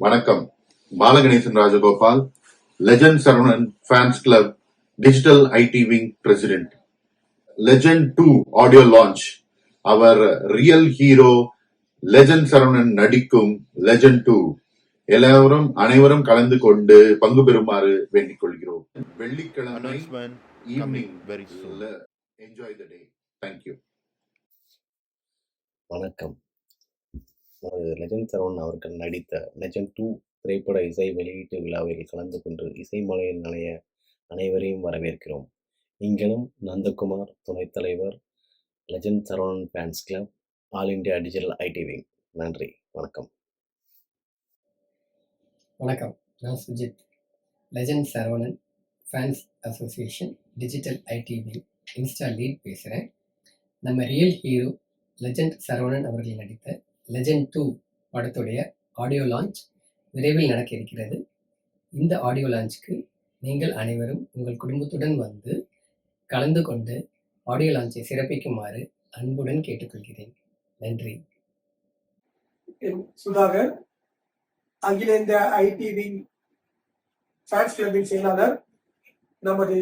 வணக்கம். Balaganesan Rajagopal, Legend Saravanan fans club, digital IT wing president. Legend 2 audio launch. அவர் real hero Legend Saravanan நடிக்கும் Legend 2 அனைவரும் கலந்து கொண்டு பங்கு பெறுமாறு வேண்டிக் கொள்கிறோம். வெள்ளிக்கிழமை evening enjoy the day. Thank you. வணக்கம். லெஜண்ட் சரவணன் அவர்கள் நடித்த லெஜண்ட் 2 திரைப்பட இசை வெளியீட்டு விழாவில் கலந்து கொண்டு இசைமலையில் நனைய அனைவரையும் வரவேற்கிறோம். இங்கனம் நந்தகுமார், துணைத் தலைவர், legend Saravanan fans club, all India digital IT wing. நன்றி, வணக்கம். வணக்கம், நான் Sujith, legend Saravanan fans association digital IT wing Insta lead பேசுகிறேன். நம்ம ரியல் ஹீரோ லெஜண்ட் சரவணன் அவர்கள் நடித்த லெஜண்ட் 2 படத்துடைய ஆடியோ லான்ச் விரைவில் நடக்க இருக்கிறது. இந்த ஆடியோ லான்ச்சுக்கு நீங்கள் அனைவரும் உங்கள் குடும்பத்துடன் வந்து கலந்து கொண்டு ஆடியோ லான்ச்சை சிறப்பிக்குமாறு அன்புடன் கேட்டுக்கொள்கிறேன். நன்றி. சுதாகர், அகில இந்திய ஐடி விங் ஃபேன்ஸ் கிளப்பின் செயலாளர். நமது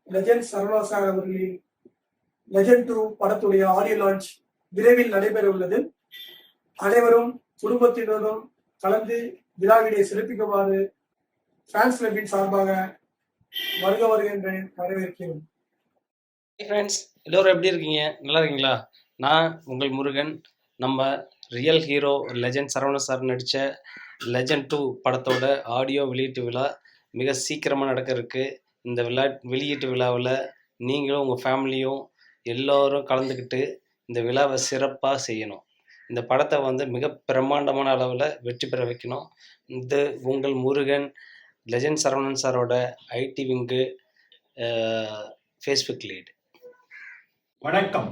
லெஜண்ட் சரவணா சார் அவர்களின் லெஜண்ட் 2 படத்துடைய ஆடியோ லான்ச் விரைவில் நடைபெற உள்ளது. அனைவரும் குடும்பத்தினரும் கலந்து விழாவினை சிறப்பிக்குமாறு ஃபேன்ஸ் கிளப்பின் சார்பாக வருக என்று வரவேற்கிறோம். ஃப்ரெண்ட்ஸ், எல்லோரும் எப்படி இருக்கீங்க? நல்லா இருக்கீங்களா? நான் உங்கள் முருகன். நம்ம real hero Legend Saravanan sir நடித்த லெஜண்ட் 2 படத்தோட ஆடியோ வெளியீட்டு விழா மிக சீக்கிரமாக நடக்க இருக்கு. இந்த வெளியீட்டு விழாவில் நீங்களும் உங்கள் ஃபேமிலியும் எல்லோரும் கலந்துக்கிட்டு இந்த விழாவை சிறப்பாக செய்யணும். இந்த படத்தை மிக பிரம்மாண்டமான அளவில் வெற்றி பெற வைக்கணும். இது உங்கள் முருகன், லெஜண்ட் சரவணன் சாரோட ஐடி விங்கு ஃபேஸ்புக் லீட். வணக்கம்,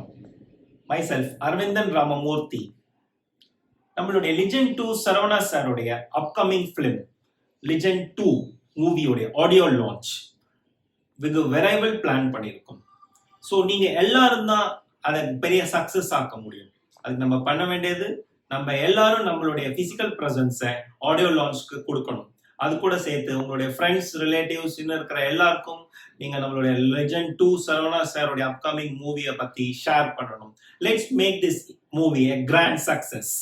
மைசெல்ஃப் அரவிந்தன் ராமமூர்த்தி. நம்மளுடைய லெஜண்ட் 2 சரவணா சாருடைய அப்கமிங் ஃபிலிம் லெஜண்ட் 2 மூவியோடைய ஆடியோ லான்ச் வெகு விரைவில் பிளான் பண்ணியிருக்கோம். ஸோ நீங்கள் எல்லாரும் தான் அதை பெரிய சக்ஸஸ் ஆக்க முடியும். அதுக்கு நம்ம பண்ண வேண்டியது, நம்ம எல்லாரும் நம்மளுடைய ஃபிசிக்கல் ப்ரெசன்ஸை ஆடியோ லான்ச்க்கு கொடுக்கணும். அது கூட சேர்த்து உங்களுடைய ஃப்ரெண்ட்ஸ், ரிலேட்டிவ்ஸ், இன்னும் இருக்கிற எல்லாருக்கும் நீங்கள் நம்மளுடைய லெஜண்ட் 2 சரவணா சாருடைய அப்கமிங் மூவியை பற்றி ஷேர் பண்ணணும். Let's make this movie a grand success.